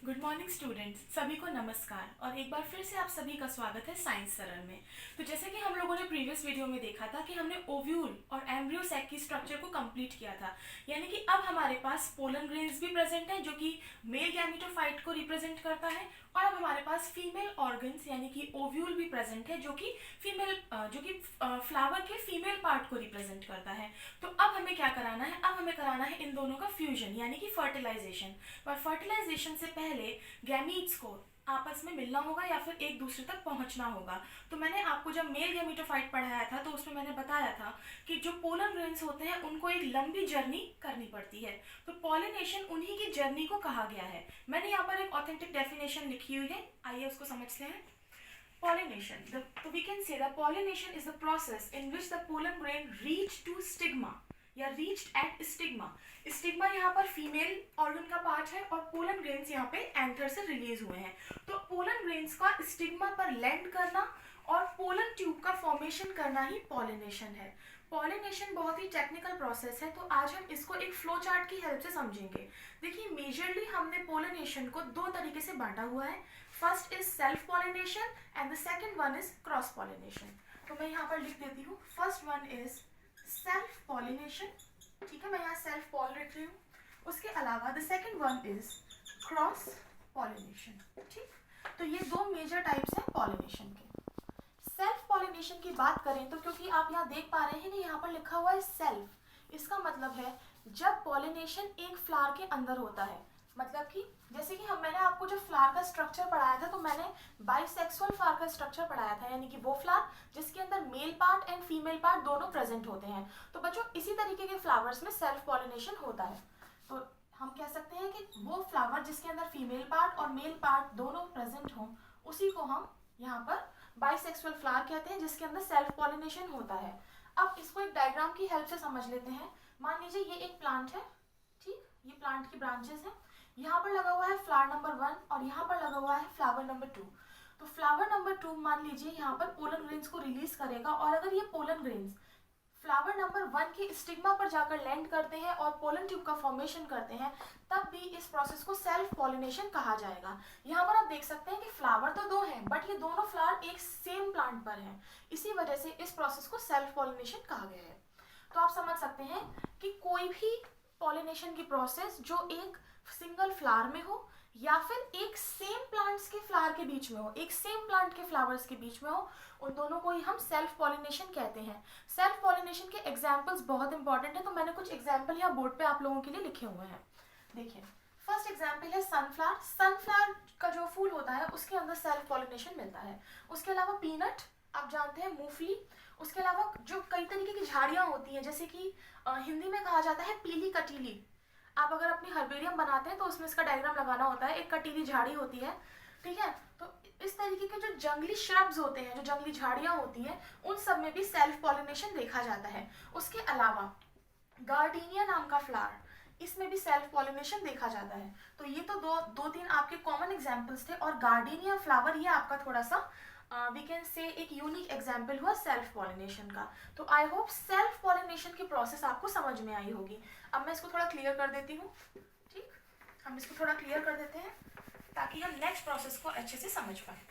Good morning students, सभी को नमस्कार और एक बार फिर से आप सभी का स्वागत है साइंस सरल में। तो जैसे कि हम लोगों ने प्रीवियस वीडियो में देखा था कि हमने ओव्यूल और एम्ब्रियो सैक की स्ट्रक्चर को कंप्लीट किया था, यानी कि अब हमारे पास पोलन ग्रेन्स भी प्रेजेंट है जो कि मेल गैमेटोफाइट को रिप्रेजेंट करता है, और अब हमारे पास फीमेल ऑर्गन्स यानी कि ओव्यूल भी प्रेजेंट है जो कि फ्लावर के फीमेल पार्ट को रिप्रेजेंट करता है। तो अब हमें क्या कराना है? अब हमें कराना है इन दोनों का फ्यूजन यानी कि फर्टिलाइजेशन। पर फर्टिलाइजेशन से पहले गैमीट्स को आपस में मिलना होगा या फिर एक दूसरे तक पहुंचना होगा। तो मैंने आपको जब मेल गैमेटोफाइट पढ़ाया था तो उसमें मैंने बताया था कि जो पोलन ग्रेन्स होते हैं उनको एक लंबी जर्नी करनी पड़ती है। तो पॉलिनेशन उन्हीं की जर्नी को कहा गया है। मैंने यहाँ पर एक ऑथेंटिक डेफिनेशन लिखी हुई है, आइए उसको समझते हैं। Pollination. So we can say that pollination is the process in which the pollen grain reach to stigma या reached at stigma. स्टिग्मा यहाँ पर फीमेल ऑर्गन का पार्ट है और पोलन ग्रेन्स यहाँ पे एंथर से रिलीज हुए हैं। तो पोलन ग्रेन्स का स्टिग्मा पर लैंड करना और पोलन ट्यूब का फॉर्मेशन करना ही पॉलिनेशन है। पॉलिनेशन बहुत ही टेक्निकल प्रोसेस है, तो आज हम इसको एक फ्लो चार्ट की हेल्प से समझेंगे। देखिए, मेजरली हमने पोलिनेशन को दो तरीके से बांटा हुआ है। First is self pollination and the second one is cross pollination. तो मैं यहाँ पर लिख देती हूँ, first one is self pollination, ठीक है, मैं यहाँ सेल्फ पॉल लिख रही हूँ। उसके अलावा the second one is cross pollination, ठीक। तो ये दो मेजर टाइप्स हैं पॉलिनेशन के। सेल्फ पॉलिनेशन की बात करें तो क्योंकि आप यहाँ देख पा रहे हैं कि यहाँ पर लिखा हुआ है सेल्फ, इसका मतलब है जब पॉलिनेशन एक फ्लावर के अंदर होता है, मतलब कि जैसे कि मैंने आपको जो फ्लावर का स्ट्रक्चर पढ़ाया था तो मैंने बाइसेक्सुअल फ्लावर का स्ट्रक्चर पढ़ाया था, यानी कि वो फ्लावर जिसके अंदर male part and female part दोनों प्रेजेंट होते हैं। तो बच्चों, इसी तरीके के फ्लावर्स में सेल्फ पॉलिनेशन होता है। तो हम कह सकते हैं कि वो फ्लावर जिसके अंदर फीमेल पार्ट और मेल पार्ट दोनों प्रेजेंट हों, उसी को हम यहाँ पर बाइसेक्सुअल फ्लावर कहते हैं जिसके अंदर सेल्फ पॉलिनेशन होता है। अब इसको एक डायग्राम की हेल्प से समझ लेते हैं। मान लीजिए ये एक प्लांट है, ठीक, ये प्लांट की ब्रांचेस हैं। यहाँ पर लगा हुआ है फ्लावर नंबर 1 और यहाँ पर लगा हुआ है फ्लावर नंबर 2। तो फ्लावर नंबर 2 मान लीजिए यहाँ पर पोलन ग्रेन्स को रिलीज करेगा, और अगर ये पोलन ग्रेन्स फ्लावर नंबर 1 के स्टिग्मा पर जाकर लैंड करते हैं और पोलन ट्यूब का फॉर्मेशन करते हैं, तब भी इस प्रोसेस को सेल्फ पॉलिनेशन कहा जाएगा। यहाँ पर आप देख सकते हैं कि फ्लावर तो दो हैं, बट ये दोनों फ्लावर एक सेम प्लांट पर हैं, इसी वजह से इस प्रोसेस को सेल्फ पॉलिनेशन कहा गया है। तो आप समझ सकते हैं कि कोई भी पॉलिनेशन की प्रोसेस जो एक सिंगल फ्लावर में हो या फिर एक सेम प्लांट्स के फ्लावर के बीच में हो, एक सेम प्लांट के फ्लावर्स के बीच में हो, उन दोनों को ही हम सेल्फ पॉलिनेशन कहते हैं। सेल्फ पॉलिनेशन के एग्जांपल्स बहुत इंपॉर्टेंट है, तो मैंने कुछ एग्जांपल यहाँ बोर्ड पे आप लोगों के लिए लिखे हुए हैं। देखिए, फर्स्ट एग्जांपल है सनफ्लावर। सनफ्लावर का जो फूल होता है उसके अंदर सेल्फ पॉलिनेशन मिलता है। उसके अलावा पीनट, आप जानते हैं, मूंगफली। उसके अलावा जो कई तरीके की झाड़ियाँ होती हैं, जैसे कि हिंदी में कहा जाता है पीली कटीली। आप अगर अपनी हर्बेरियम बनाते हैं तो उसमें इसका डायग्राम लगाना होता है, एक कटीली झाड़ी होती है, ठीक है। तो इस तरीके के जो जंगली श्रब्स होते हैं, जो जंगली झाड़ियाँ होती हैं, उन सब में भी सेल्फ पॉलिनेशन देखा जाता है। उसके अलावा गार्डीनिया नाम का फ्लावर, इसमें भी सेल्फ पॉलिनेशन देखा जाता है। तो ये तो दो तीन आपके कॉमन एग्जाम्पल्स थे, और गार्डीनिया फ्लावर ये आपका थोड़ा सा वी कैन से एक यूनिक एग्जाम्पल हुआ सेल्फ पॉलिनेशन का। तो आई होप सेल्फ पॉलिनेशन की प्रोसेस आपको समझ में आई होगी। अब मैं इसको थोड़ा क्लियर कर देती हूँ, ठीक, हम इसको थोड़ा क्लियर कर देते हैं ताकि हम नेक्स्ट प्रोसेस को अच्छे से समझ पाए।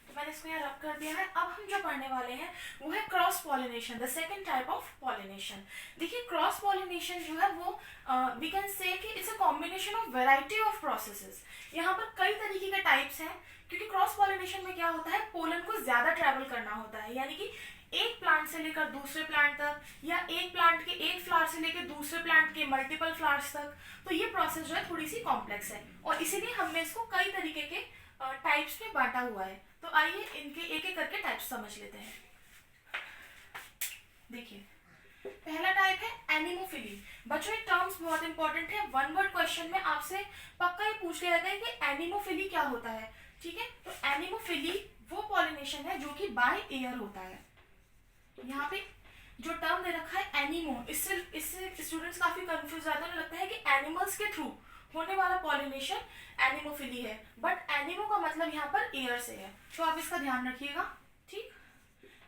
तो मैंने इसको यहाँ रब कर दिया है। अब हम जो पढ़ने वाले हैं वो है cross pollination, the second type of pollination. देखिए, क्रॉस पॉलिनेशन जो है वो वी कैन से कि it's a combination of variety of processes. यहाँ पर कई तरीके के टाइप्स हैं, क्योंकि क्रॉस पॉलिनेशन में क्या होता है, पोलन को ज्यादा ट्रैवल करना होता है, यानी कि एक प्लांट से लेकर दूसरे प्लांट तक, या एक प्लांट के एक फ्लावर से लेकर दूसरे प्लांट के मल्टीपल फ्लावर्स तक। तो ये प्रोसेस जो है थोड़ी सी कॉम्प्लेक्स है, और इसीलिए हमने इसको कई तरीके के टाइप्स में बांटा हुआ है। तो आइए इनके एक एक करके टाइप्स समझ लेते हैं। देखिए, पहला टाइप है एनिमोफिली। बच्चों, ये टर्म्स बहुत इंपॉर्टेंट है, वन वर्ड क्वेश्चन में आपसे पक्का ये पूछ लिया जाता है कि एनिमोफिली क्या होता है, ठीक है। तो एनिमोफिली वो पॉलिनेशन है जो कि बाय एयर होता है। यहाँ पे जो टर्म दे रखा है एनिमो, इससे स्टूडेंट्स काफी कंफ्यूज जाते हैं, लगता है कि एनिमल्स के थ्रू होने वाला पॉलिनेशन एनिमोफिली है, बट एनिमो का मतलब यहाँ पर एयर से है, तो आप इसका ध्यान रखिएगा, ठीक।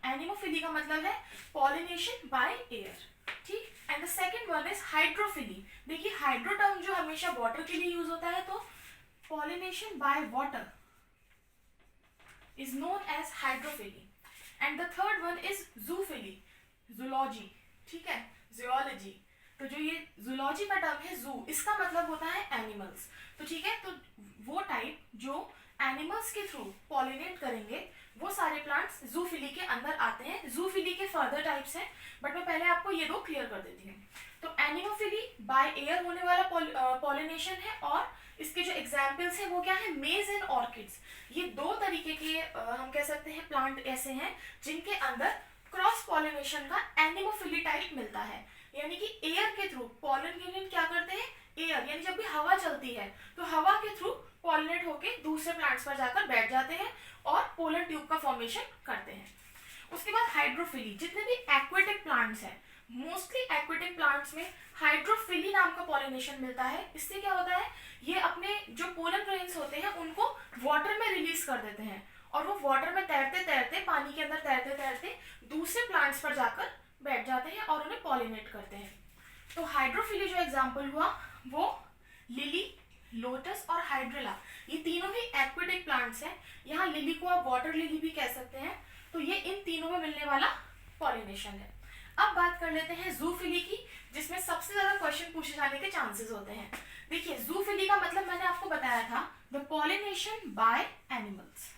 एनिमोफिली का मतलब है पॉलिनेशन बाय एयर, ठीक। And the second one is hydrophily. देखिए, हाइड्रो टर्म जो हमेशा वाटर के लिए यूज होता है, तो pollination by water is known as hydrophily, and the third one is zoophily, zoology, ठीक है, zoology। तो जो ये zoology का टर्म है zoo, इसका मतलब होता है एनिमल्स। तो ठीक है, तो वो टाइप जो एनिमल्स के थ्रू पॉलिनेट करेंगे वो सारे प्लांट्स जूफिली के अंदर आते हैं। जूफिली के फर्दर टाइप्स हैं, बट मैं पहले आपको ये दो क्लियर कर देती हूँ। तो एनिमोफिली बाय एयर होने वाला पॉलिनेशन है, और इसके जो एग्जाम्पल्स हैं वो क्या है, मेज एंड ऑर्किड्स। ये दो तरीके के हम कह सकते हैं प्लांट ऐसे हैं जिनके अंदर क्रॉस पॉलिनेशन का एनिमोफिली टाइप मिलता है, यानी कि एयर के थ्रू पॉलिनेट क्या करते हैं, एयर यानी जब भी हवा चलती है तो हवा के थ्रू पॉलिनेट होके दूसरे प्लांट्स पर जाकर बैठ जाते हैं और पोलन ट्यूब का फॉर्मेशन करते हैं। उसके बाद हाइड्रोफिली, जितने भी एक्वेटिक प्लांट्स हैं, मोस्टली एक्वेटिक प्लांट्स में हाइड्रोफिली नाम का पॉलिनेशन मिलता है। इससे क्या होता है, ये अपने जो पोलन ग्रेन्स होते हैं उनको वाटर में रिलीज कर देते हैं, और वो वाटर में तैरते तैरते, पानी के अंदर तैरते तैरते दूसरे प्लांट्स पर जाकर बैठ जाते हैं और उन्हें पॉलिनेट करते हैं। तो हाइड्रोफिली जो एग्जाम्पल हुआ वो लिली, लोटस और हाइड्रेला, ये तीनों ही एक्वेटिक प्लांट्स हैं। यहाँ लिली को आप वाटर लिली भी कह सकते हैं। तो ये इन तीनों में मिलने वाला पॉलिनेशन है। अब बात कर लेते हैं जूफिली की, जिसमें सबसे ज्यादा क्वेश्चन पूछे जाने के चांसेस होते हैं। देखिए, जूफिली का मतलब मैंने आपको बताया था, द पॉलिनेशन बाय एनिमल्स।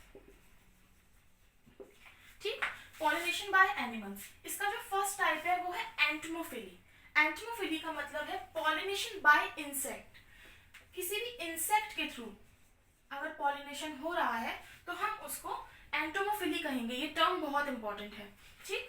ठीक, पॉलिनेशन बाय एनिमल्स। इसका जो फर्स्ट टाइप है वो है एंटमोफिली। एंटमोफिली का मतलब है पॉलिनेशन बाय इंसेक्ट। किसी भी इंसेक्ट के थ्रू अगर पॉलिनेशन हो रहा है तो हम उसको एंटोमोफिली कहेंगे। ये टर्म बहुत इंपॉर्टेंट है, ठीक।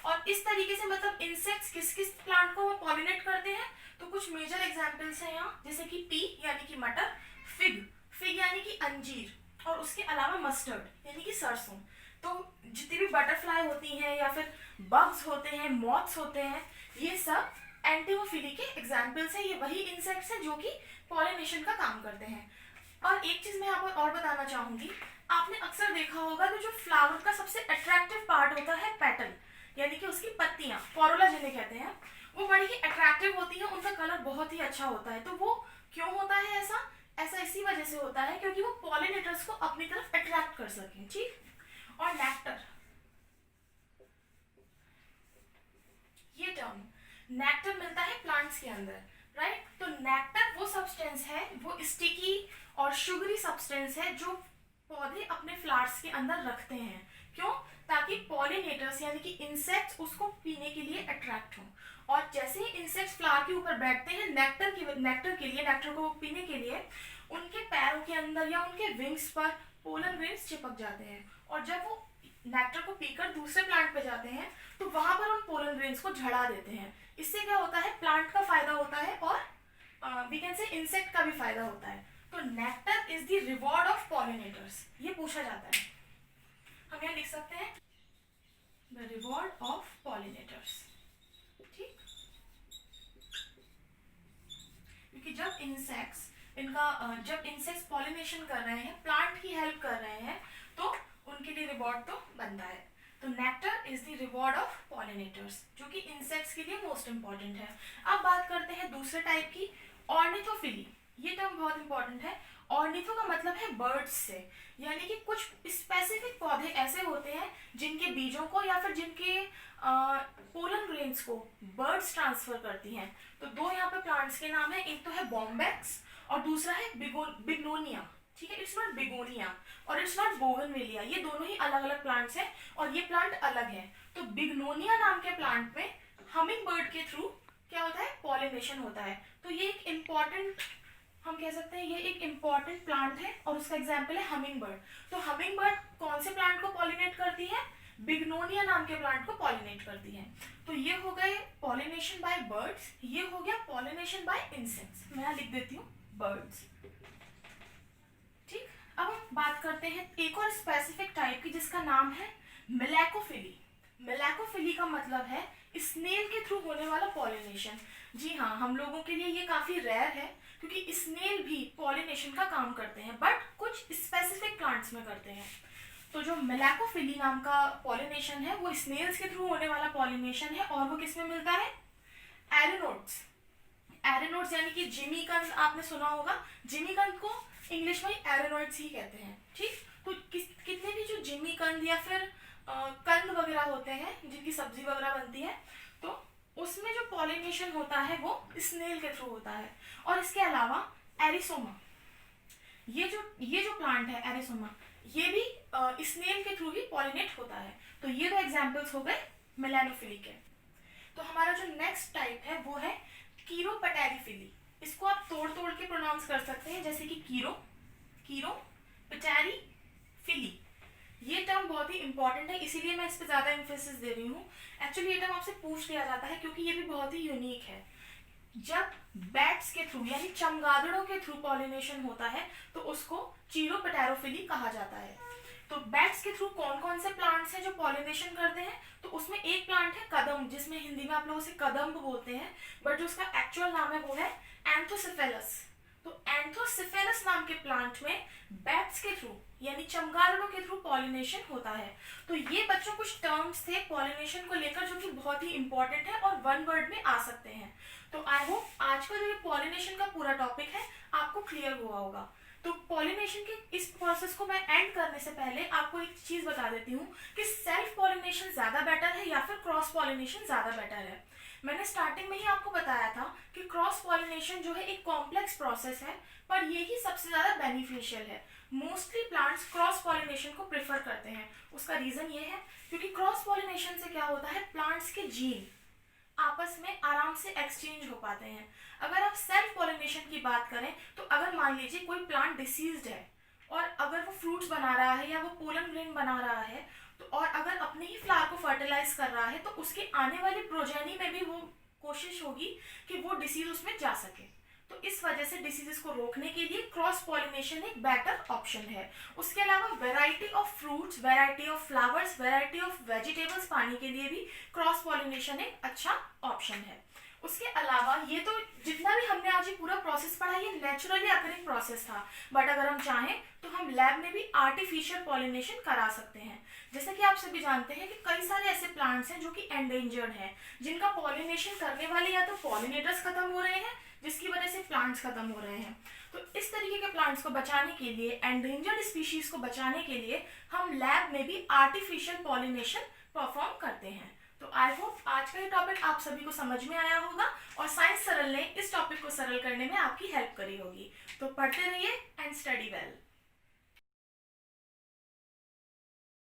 और इस तरीके से मतलब इंसेक्ट्स किस किस प्लांट को वो पॉलिनेट करते हैं, तो कुछ मेजर एग्जांपल्स हैं यहाँ, जैसे कि पी यानी कि मटर, फिग यानी कि अंजीर, और उसके अलावा मस्टर्ड यानी कि सरसों। तो जितनी भी बटरफ्लाई होती हैं या फिर बग्स होते हैं, मॉथ्स होते हैं, ये सब एंटोमोफिली के एग्जाम्पल्स हैं। ये वही इंसेक्ट्स हैं जो कि पॉलिनेशन का काम करते हैं। और एक चीज मैं आपको और बताना चाहूंगी, आपने अक्सर देखा होगा कि जो फ्लावर का सबसे अट्रैक्टिव पार्ट होता है पेटल, यानी कि उसकी पत्तियां, कोरोला जिन्हें कहते हैं, वो बड़ी ही अट्रैक्टिव होती हैं, उनका कलर बहुत ही अच्छा होता है। तो वो क्यों होता है ऐसा इसी वजह से होता है क्योंकि वो पॉलिनेटर्स को अपनी तरफ अट्रैक्ट कर सकें, ठीक। और नेक्टर, ये टर्म नेक्टर मिलता है प्लांट्स के अंदर, राइट। तो नेक्टर वो सब्सटेंस है, वो स्टिकी और शुगरी सब्सटेंस है जो पौधे अपने फ्लावर्स के अंदर रखते हैं। क्यों? ताकि पॉलिनेटर्स यानी कि इंसेक्ट्स उसको पीने के लिए अट्रैक्ट हों। और जैसे ही इंसेक्ट्स फ्लावर के ऊपर बैठते हैं नेक्टर को पीने के लिए, उनके पैरों के अंदर या उनके विंग्स पर पोलन ग्रेन्स चिपक जाते हैं, और जब वो नेक्टर को पीकर दूसरे प्लांट पे जाते हैं तो वहां पर उन पोलन ग्रेन्स को झड़ा देते हैं। इससे क्या होता है, प्लांट का फायदा होता है और वी कैन से इंसेक्ट का भी फायदा होता है। तो nectar is the reward of pollinators, ये पूछा जाता है। हम यहाँ लिख सकते हैं द रिवॉर्ड ऑफ पॉलिनेटर्स, ठीक। क्योंकि जब इंसेक्ट्स पॉलिनेशन कर रहे हैं, प्लांट की हेल्प कर रहे हैं, तो उनके लिए रिवॉर्ड तो बनता है। तो nectar is the reward of pollinators, जो कि इंसेक्ट्स के लिए मोस्ट इंपॉर्टेंट है। अब बात करते हैं दूसरे टाइप की, ऑर्निथोफिली। ये टर्म बहुत इंपॉर्टेंट है। ऑर्निथो का मतलब है बर्ड्स से, यानी कि कुछ स्पेसिफिक पौधे ऐसे होते हैं जिनके बीजों को या फिर जिनके पोलन ग्रेन्स को बर्ड्स ट्रांसफर करती हैं। तो दो यहाँ पे प्लांट्स के नाम है, एक तो है बॉम्बैक्स और दूसरा है बिग्नोनिया, ठीक है। इट्स नॉट बिगोनिया और इट्स नॉट बोगनविलिया, ये दोनों ही अलग अलग प्लांट्स हैं और ये प्लांट अलग है। तो बिग्नोनिया नाम के प्लांट में हमिंग बर्ड के थ्रू क्या होता है, पॉलिनेशन होता है। तो ये एक इम्पॉर्टेंट, हम कह सकते हैं ये एक इम्पॉर्टेंट प्लांट है और उसका एग्जाम्पल है हमिंग बर्ड। तो हमिंग बर्ड कौन से प्लांट को पॉलिनेट करती है, बिग्नोनिया नाम के प्लांट को पॉलिनेट करती है। तो ये हो गए पॉलिनेशन बाय बर्ड्स, ये हो गया पॉलिनेशन बाय इंसेक्ट्स। मैं यहाँ लिख देती हूँ बर्ड्स, ठीक। अब हम बात करते हैं एक और स्पेसिफिक टाइप की, जिसका नाम है मेलैकोफिली। मेलैकोफिली का मतलब है स्नेल के थ्रू होने वाला पॉलिनेशन। जी हाँ, हम लोगों के लिए ये काफी रेयर है क्योंकि स्नेल भी पॉलिनेशन का काम करते हैं, बट कुछ स्पेसिफिक प्लांट्स में करते हैं। तो जो मेलैकोफिली नाम का पॉलिनेशन है वो स्नेल्स के थ्रू होने वाला पॉलिनेशन है, और वो किसमें मिलता है, एरेनोड्स। एरेनोड्स यानी कि जिमीकंद, आपने सुना होगा। जिमीकंद को इंग्लिश में एरोनॉइड्स ही कहते हैं, ठीक। तो कितने भी जो जिम्मी कंद या फिर कंद वगैरह होते हैं जिनकी सब्जी वगैरह बनती है, तो उसमें जो पॉलिनेशन होता है वो स्नेल के थ्रू होता है। और इसके अलावा एरिसोमा, ये जो प्लांट है एरिसोमा, ये भी स्नेल के थ्रू ही पॉलिनेट होता है। तो ये दो एग्जांपल्स हो गए मेलानोफिली के। तो हमारा जो नेक्स्ट टाइप है वो है कीरोपटेरिफिली। इसको आप तोड़ तोड़ के प्रोनाउंस कर सकते हैं, जैसे कि कीरोपटेरिफिली। ये टर्म बहुत ही इंपॉर्टेंट है, इसीलिए मैं इस पर ज्यादा एम्फेसिस दे रही हूँ। एक्चुअली ये टर्म आपसे पूछ लिया जाता है क्योंकि ये भी बहुत ही यूनिक है। जब बैट्स के थ्रू यानी चमगादड़ों के थ्रू पॉलिनेशन होता है तो उसको चीरोपटेरोफिली कहा जाता है। तो बैट्स के थ्रू कौन कौन से प्लांट्स हैं जो पॉलिनेशन करते हैं, तो उसमें एक प्लांट है कदम्ब, जिसमें हिंदी में आप लोग उसे कदम्ब बोलते हैं, बट जो उसका एक्चुअल नाम है वो है एंथोसिफेलस। तो एंथोसिफेलस नाम के प्लांट में बैट्स के थ्रू यानी चमगादड़ों के थ्रू पॉलिनेशन होता है। तो ये बच्चों कुछ टर्म्स थे पॉलिनेशन को लेकर जो कि बहुत ही इंपॉर्टेंट है और वन वर्ड में आ सकते हैं। तो आई होप आज का जो ये पॉलिनेशन का पूरा टॉपिक है आपको क्लियर हुआ होगा। तो पॉलिनेशन के इस प्रोसेस को मैं एंड करने से पहले आपको एक चीज बता देती हूँ कि सेल्फ पॉलिनेशन ज्यादा बेटर है या फिर क्रॉस पॉलिनेशन ज्यादा बेटर है। मैंने स्टार्टिंग में ही आपको बताया था कि क्रॉस पॉलिनेशन जो है एक कॉम्प्लेक्स प्रोसेस है, पर ये ही सबसे ज्यादा बेनिफिशियल है। मोस्टली प्लांट्स क्रॉस पॉलिनेशन को प्रेफर करते हैं। उसका रीजन ये है क्योंकि क्रॉस पॉलिनेशन से क्या होता है, प्लांट्स के जीन आपस में आराम से एक्सचेंज हो पाते हैं। अगर आप सेल्फ पॉलिनेशन की बात करें तो अगर मान लीजिए कोई प्लांट डिसीज्ड है और अगर वो फ्रूट्स बना रहा है या वो पोलन ग्रेन बना रहा है, तो और अगर अपने ही फ्लावर को फर्टिलाइज कर रहा है, तो उसके आने वाली प्रोजेनी में भी वो कोशिश होगी कि वो डिसीज उसमें जा सके। तो इस वजह से डिसीजेस को रोकने के लिए क्रॉस पॉलिनेशन एक बेटर ऑप्शन है। उसके अलावा variety of fruits, variety of flowers, variety of vegetables पाने के लिए भी क्रॉस पॉलिनेशन एक अच्छा ऑप्शन है। उसके अलावा ये तो जितना भी हमने आज ये पूरा प्रोसेस पढ़ा ये नेचुरली अकरिंग प्रोसेस था, बट अगर हम चाहें तो हम लैब में भी आर्टिफिशियल पॉलिनेशन करा सकते हैं। जैसे कि आप सभी जानते हैं कि कई सारे ऐसे प्लांट्स हैं जो कि एंडेंजर्ड हैं, जिनका पॉलिनेशन करने वाले या तो पॉलिनेटर्स खत्म हो रहे हैं जिसकी वजह से प्लांट्स खत्म हो रहे हैं। तो इस तरीके के प्लांट्स को बचाने के लिए, एंडेंजर्ड स्पीशीज को बचाने के लिए हम लैब में भी आर्टिफिशियल पॉलिनेशन परफॉर्म करते हैं। तो आई होप आज का ये टॉपिक आप सभी को समझ में आया होगा और साइंस सरल ने इस टॉपिक को सरल करने में आपकी हेल्प करी होगी। तो पढ़ते रहिए एंड स्टडी वेल।